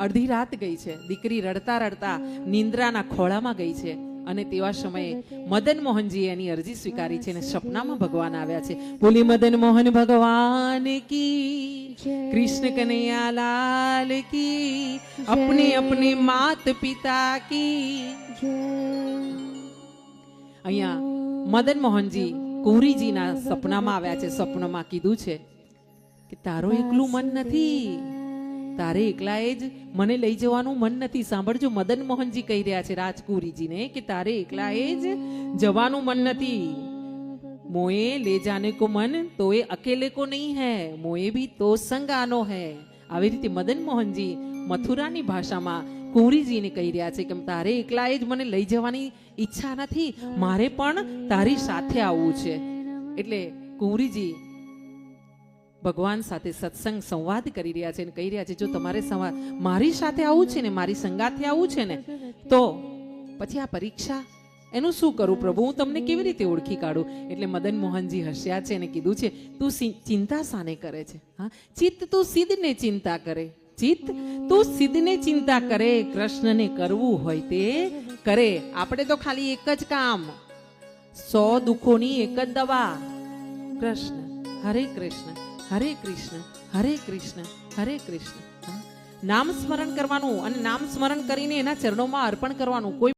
અડધી રાત ગઈ છે, દીકરી રડતા રડતા નિંદ્રાના ખોળામાં ગઈ છે અને તેવા સમયે મદન મોહનજી એની અરજી સ્વીકારી છે અને સપનામાં ભગવાન આવ્યા છે. બોલી મદન મોહન ભગવાન કી, કૃષ્ણ કનૈયા લાલ કી, અપને અપને માત પિતા કી. અહીંયા મદન મોહનજી કુંવરીજીના સપનામાં આવ્યા છે. સપનામાં કીધું છે કે તારો એકલું મન નથી, તારે એકલાએ જ મને લઈ જવાનું મન નથી. સાંભળજો, મદન મોહનજી કહી રહ્યા છે રાજકુંવરીજીને કે તારે એકલાએ જ જવાનું મન નથી. મોએ ले जाने को मन तो ये अकेले को नहीं है, मोए भी तो संग आनो है. આવી રીતે મદન મોહનજી મથુરાની ભાષામાં કુંવરીજીને કહી રહ્યા છે કે તારે એકલાએ જ મને લઈ જવાની ઈચ્છા નથી, મારે પણ તારી સાથે આવવું છે. એટલે કુંવરીજી ભગવાન સાથે સત્સંગ સંવાદ કરી રહ્યા છે અને કહી રહ્યા છે જો તમારે મારી સાથે આવવું છે ને, મારી સંગાથે આવવું છે ને, તો પછી આ પરીક્ષા એનું શું કરું પ્રભુ, હું તમને કેવી રીતે ઓળખી કાઢું? એટલે મદન મોહનજી હસ્યા છે અને કીધું છે તું ચિંતા શાને કરે છે? હા, ચિત્ત તું સિદ્ધને ચિંતા કરે, ચિત્ત તું સિદ્ધને ચિંતા કરે, કૃષ્ણને કરવું હોય તે કરે. આપણે તો ખાલી એક જ કામ, 100 દુઃખોની એક જ દવા, કૃષ્ણ. હરે કૃષ્ણ હરે કૃષ્ણ હરે કૃષ્ણ હરે કૃષ્ણ. નામ સ્મરણ કરવાનું અને નામ સ્મરણ કરીને એના ચરણોમાં અર્પણ કરવાનું. કોઈ